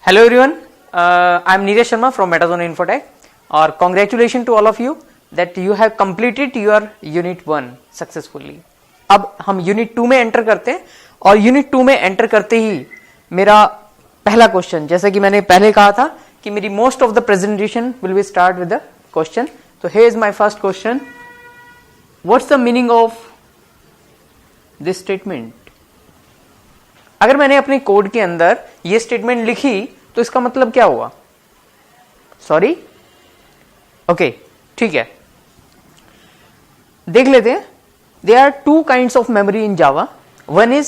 Hello everyone, I am Neeraj Sharma from Metazone Infotech और congratulations to all of you that you have completed your Unit 1 successfully. अब हम Unit 2 में enter करते हैं और Unit 2 में एंटर करते ही मेरा पहला क्वेश्चन, जैसा कि मैंने पहले कहा था कि मेरी most of the presentation will be start with the question. तो here is my first question, what's the meaning of this statement. अगर मैंने अपने कोड के अंदर ये स्टेटमेंट लिखी तो इसका मतलब क्या हुआ? सॉरी, ओके, ठीक है, देख लेते हैं. There are two kinds of memory in Java. One is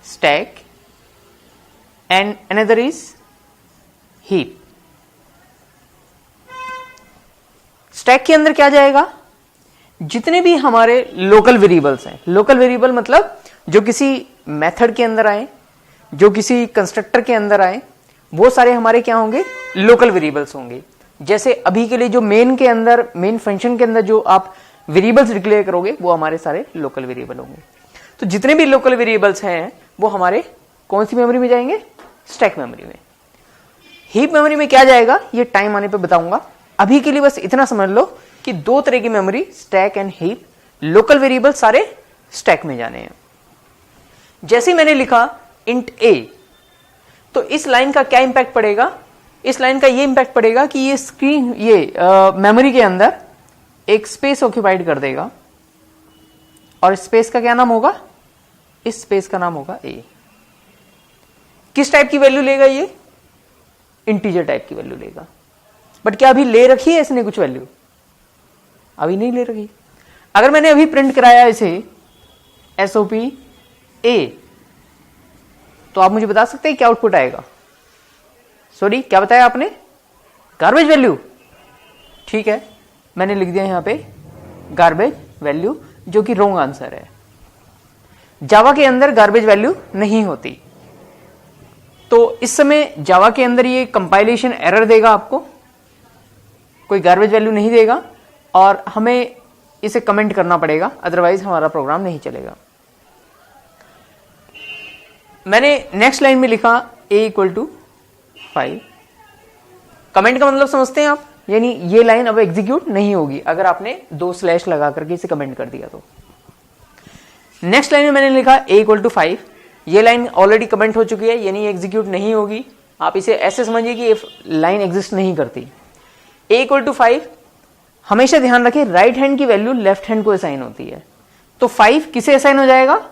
stack and another is heap. Stack के अंदर क्या जाएगा? जितने भी हमारे लोकल वेरिएबल्स हैं. लोकल वेरिएबल मतलब जो किसी मेथड के अंदर आए, जो किसी कंस्ट्रक्टर के अंदर आए, वो सारे हमारे क्या होंगे? लोकल वेरिएबल्स होंगे. जैसे अभी के लिए जो मेन के अंदर, मेन फंक्शन के अंदर जो आप वेरिएबल्स डिक्लेयर करोगे वो हमारे सारे लोकल वेरिएबल होंगे. तो जितने भी लोकल वेरिएबल्स हैं वो हमारे कौन सी मेमोरी में जाएंगे? स्टैक मेमोरी में. हीप मेमोरी में क्या जाएगा ये टाइम आने पे बताऊंगा. अभी के लिए बस इतना समझ लो कि दो तरह की memory, stack and heap. Local variable सारे स्टैक में जाने हैं. जैसे मैंने लिखा इंट ए, तो इस लाइन का क्या इंपैक्ट पड़ेगा? इस लाइन का ये इंपैक्ट पड़ेगा कि ये स्क्रीन, ये मेमोरी के अंदर एक स्पेस ऑक्यूपाइड कर देगा. और स्पेस का क्या नाम होगा? इस स्पेस का नाम होगा ए. किस टाइप की वैल्यू लेगा ये? इंटीजर टाइप की वैल्यू लेगा. बट क्या अभी ले रखी है इसने कुछ वैल्यू? अभी नहीं ले रखी. अगर मैंने अभी प्रिंट कराया इसे SOP A, तो आप मुझे बता सकते हैं क्या आउटपुट आएगा? सॉरी, क्या बताया आपने? Garbage value. ठीक है, मैंने लिख दिया यहां पे गार्बेज वैल्यू, जो कि रॉन्ग आंसर है. जावा के अंदर गार्बेज वैल्यू नहीं होती. तो इस समय जावा के अंदर ये कंपाइलेशन एरर देगा आपको, कोई गार्बेज वैल्यू नहीं देगा और हमें इसे कमेंट करना पड़ेगा, अदरवाइज हमारा प्रोग्राम नहीं चलेगा. मैंने नेक्स्ट लाइन में लिखा a इक्वल टू 5. कमेंट का मतलब समझते हैं आप? यानी ये लाइन अब एग्जीक्यूट नहीं होगी अगर आपने 2 स्लैश लगा करके इसे कमेंट कर दिया तो. नेक्स्ट लाइन में मैंने लिखा a इक्वल टू 5. ये लाइन ऑलरेडी कमेंट हो चुकी है, यानी एग्जीक्यूट नहीं होगी. आप इसे ऐसे समझिए कि ये लाइन एग्जिस्ट नहीं करती. a equal to 5. हमेशा ध्यान रखें, राइट हैंड की वैल्यू लेफ्ट हैंड को असाइन होती है. तो 5 किसे असाइन हो जाएगा?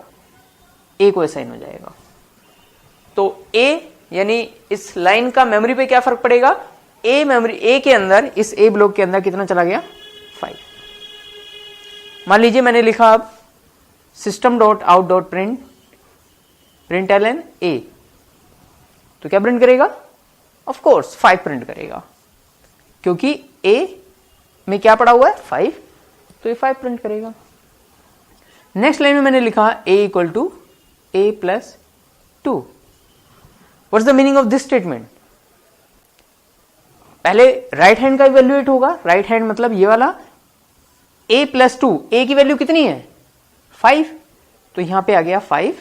a को असाइन हो जाएगा. तो A, यानी इस लाइन का मेमोरी पे क्या फर्क पड़ेगा? A मेमोरी, A के अंदर, इस A ब्लॉक के अंदर कितना चला गया? 5. मान लीजिए मैंने लिखा अब system dot out dot print println A, तो क्या प्रिंट करेगा? ऑफ कोर्स 5 प्रिंट करेगा, क्योंकि A में क्या पड़ा हुआ है? 5, तो ये 5 प्रिंट करेगा. नेक्स्ट लाइन में मैंने लिखा A equal to A plus 2. What's the meaning of this statement? पहले राइट हैंड का इवेल्युएट होगा. राइट हैंड मतलब ये वाला a प्लस 2. a की वैल्यू कितनी है? 5. तो यहां पे आ गया 5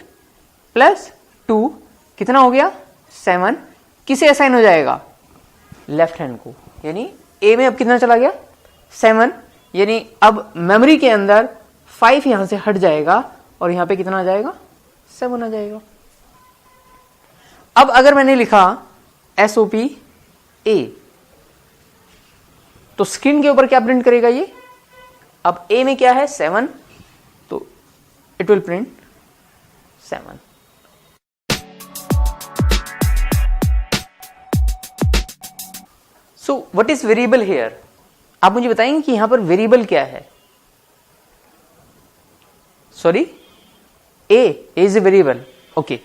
प्लस 2 कितना हो गया? 7. किसे असाइन हो जाएगा? लेफ्ट हैंड को. यानी a में अब कितना चला गया? 7. यानी अब मेमोरी के अंदर 5 यहां से हट जाएगा और यहां पे कितना आ जाएगा? 7 आ जाएगा. अब अगर मैंने लिखा SOP A, तो स्क्रीन के ऊपर क्या प्रिंट करेगा ये? अब A में क्या है? 7, तो it will print 7. So what is variable here? आप मुझे बताएंगे कि यहां पर वेरिएबल क्या है? Sorry, A is a variable. Okay,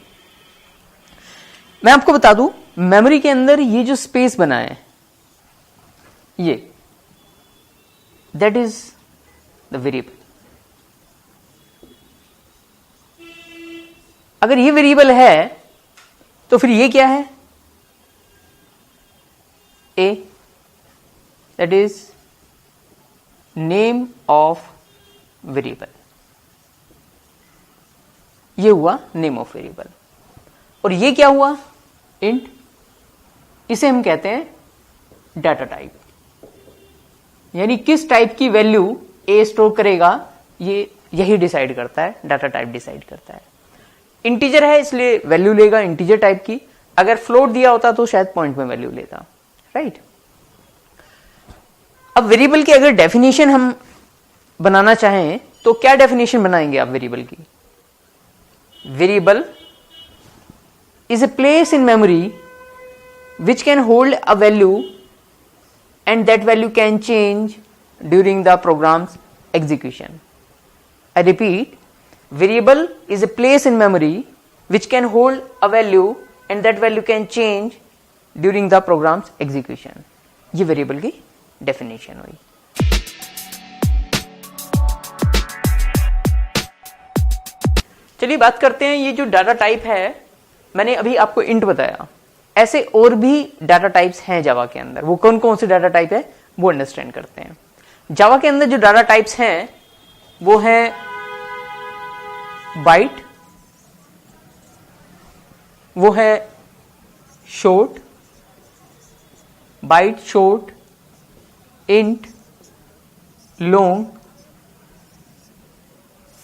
मैं आपको बता दूं, मेमोरी के अंदर ये जो स्पेस बना है, ये दैट इज द वेरिएबल. अगर ये वेरिएबल है तो फिर ये क्या है? A, that is name of variable. ये हुआ नेम ऑफ वेरिएबल. और ये क्या हुआ? इंट, इसे हम कहते हैं डाटा टाइप, यानी किस टाइप की वैल्यू ए स्टोर करेगा ये यही डिसाइड करता है, डाटा टाइप डिसाइड करता है। इंटीजर है इसलिए वैल्यू लेगा इंटीजर टाइप की, अगर फ्लोट दिया होता तो शायद पॉइंट में वैल्यू लेता, राइट। अब वेरिएबल की अगर डेफिनेशन हम बनाना चाहें तो क्या डेफिनेशन बनाएंगे आप वेरिएबल की? Variable is a place in memory which can hold a value and that value can change during the program's execution. I repeat, variable is a place in memory which can hold a value and that value can change during the program's execution. ये variable की definition हुई। चलिए बात करते हैं, ये जो data type है मैंने अभी आपको इंट बताया, ऐसे और भी डाटा टाइप्स हैं जावा के अंदर। वो कौन कौन से डाटा टाइप है वो अंडरस्टैंड करते हैं। जावा के अंदर जो डाटा टाइप्स हैं वो हैं बाइट, वो है short, byte short, int, long,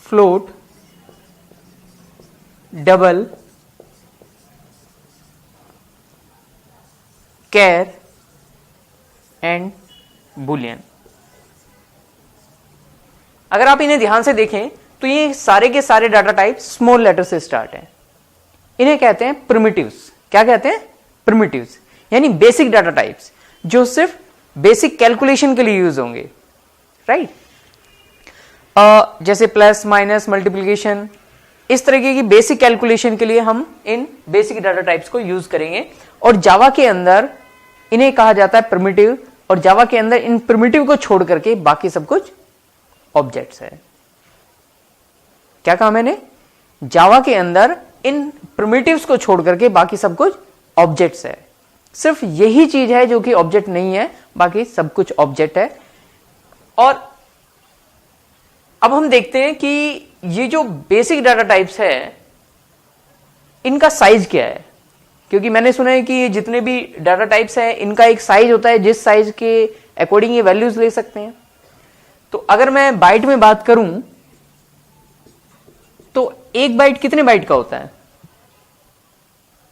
float, double, char and boolean. अगर आप इन्हें ध्यान से देखें तो ये सारे के सारे डाटा टाइप स्मॉल लेटर से स्टार्ट हैं। इन्हें कहते हैं प्रिमिटिव्स। क्या कहते हैं? प्रिमिटिव्स, यानी बेसिक डाटा टाइप्स जो सिर्फ बेसिक कैलकुलेशन के लिए यूज होंगे, राइट। जैसे प्लस, माइनस, मल्टीप्लिकेशन, इस तरीके की बेसिक कैलकुलेशन के लिए हम इन बेसिक डाटा टाइप्स को यूज करेंगे। और जावा के अंदर इन्हें कहा जाता है प्रिमिटिव, और जावा के अंदर इन प्रिमिटिव को छोड़ करके बाकी सब कुछ ऑब्जेक्ट्स है। क्या कहा मैंने? जावा के अंदर इन प्रिमिटिव्स को छोड़ करके बाकी सब कुछ ऑब्जेक्ट्स है। सिर्फ यही चीज है जो कि ऑब्जेक्ट नहीं है, बाकी सब कुछ ऑब्जेक्ट है। और अब हम देखते हैं कि ये जो बेसिक डाटा टाइप्स है इनका साइज क्या है, क्योंकि मैंने सुना है कि ये जितने भी डाटा टाइप्स हैं इनका एक साइज होता है, जिस साइज के अकॉर्डिंग ये वैल्यूज ले सकते हैं। तो अगर मैं बाइट में बात करूं तो एक बाइट कितने बाइट का होता है?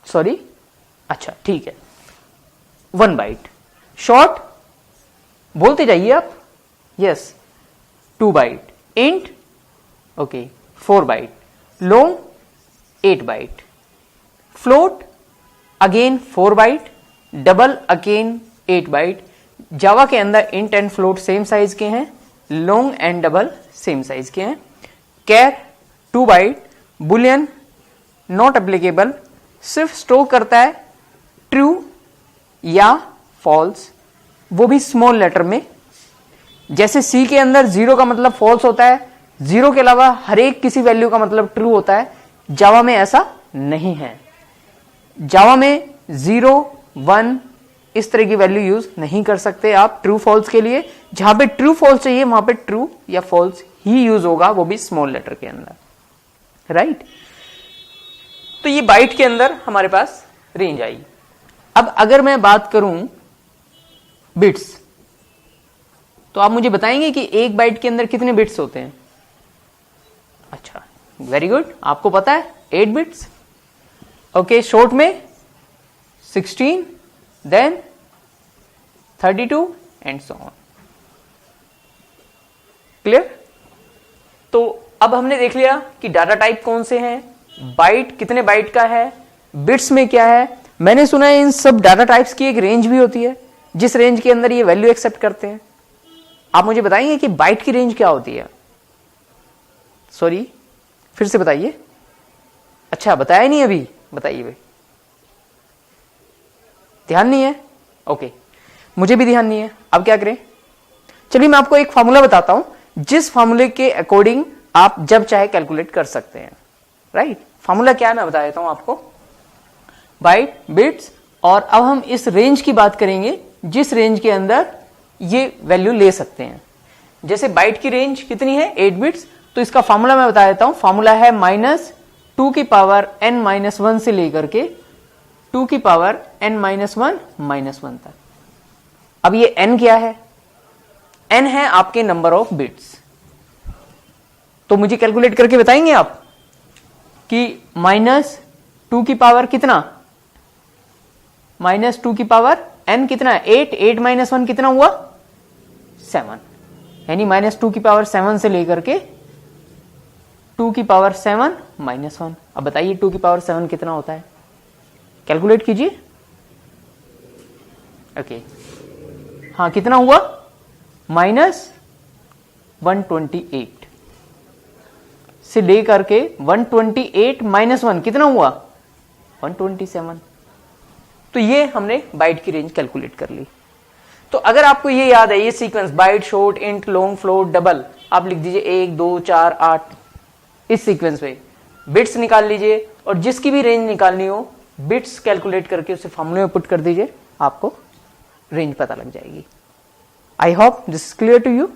सॉरी, अच्छा ठीक है, 1 बाइट। शॉर्ट बोलते जाइए आप, yes, 2 byte. Int, okay, 4 byte. Long, 8 byte. Float again 4 byte. Double again 8 byte. Java के अंदर int and float same size के हैं, long and double same size के हैं। Char 2 byte. Boolean not applicable, सिर्फ स्टोर करता है ट्रू या फॉल्स, वो भी स्मॉल लेटर में। जैसे सी के अंदर 0 का मतलब फॉल्स होता है, 0 के अलावा हर एक किसी वैल्यू का मतलब ट्रू होता है। जावा में ऐसा नहीं है। जावा में 0, 1 इस तरह की वैल्यू यूज नहीं कर सकते आप ट्रू फॉल्स के लिए। जहां पे ट्रू फॉल्स चाहिए वहां पे ट्रू या फॉल्स ही यूज होगा, वो भी स्मॉल लेटर के अंदर, राइट। तो ये बाइट के अंदर हमारे पास रेंज आई। अब अगर मैं बात करूं बिट्स, तो आप मुझे बताएंगे कि एक बाइट के अंदर कितने बिट्स होते हैं? अच्छा, वेरी गुड, आपको पता है 8 बिट्स। ओके, शॉर्ट में 16, then 32 and so on. Clear? तो अब हमने देख लिया कि डाटा टाइप कौन से हैं, बाइट कितने बाइट का है, बिट्स में क्या है। मैंने सुना है इन सब डाटा टाइप्स की एक रेंज भी होती है, जिस रेंज के अंदर ये वैल्यू एक्सेप्ट करते हैं। आप मुझे बताएंगे कि बाइट की रेंज क्या होती है? सॉरी, फिर से बताइए। अच्छा, बताया नहीं अभी, बताइए भाई। ध्यान नहीं है? ओके, मुझे भी ध्यान नहीं है। अब क्या करें? चलिए मैं आपको एक फॉर्मूला बताता हूं, जिस फॉर्मूले के अकॉर्डिंग आप जब चाहे कैलकुलेट कर सकते हैं, राइट। फॉर्मूला क्या है मैं बता देता हूं आपको, बाइट, बिट्स, और अब हम इस रेंज की बात करेंगे जिस रेंज के अंदर ये वैल्यू ले सकते हैं। जैसे बाइट की रेंज कितनी है? 8 बिट्स। तो इसका फॉर्मूला मैं बता देता हूं। फॉर्मूला है -2 की पावर n-1 से लेकर के 2 की पावर n माइनस वन तक। अब ये n क्या है? n है आपके नंबर ऑफ बिट्स। तो मुझे कैलकुलेट करके बताएंगे आप कि -2 की पावर कितना, -2 की पावर n कितना है? 8 माइनस 1 कितना हुआ? 7, यानी -2 की पावर 7 से लेकर के 2 की पावर 7 माइनस 1। अब बताइए 2 की पावर 7 कितना होता है? कैलकुलेट कीजिए। ओके, हाँ कितना हुआ? -128 से लेकर के 128 माइनस 1 कितना हुआ? 127। तो ये हमने बाइट की रेंज कैलकुलेट कर ली। तो अगर आपको ये याद है, ये sequence byte, short, int, long, float, double, आप लिख दीजिए 1 2 4 8। इस सीक्वेंस में बिट्स निकाल लीजिए और जिसकी भी रेंज निकालनी हो बिट्स कैलकुलेट करके उसे फॉर्मूले में पुट कर दीजिए, आपको रेंज पता लग जाएगी। I hope this is clear to you.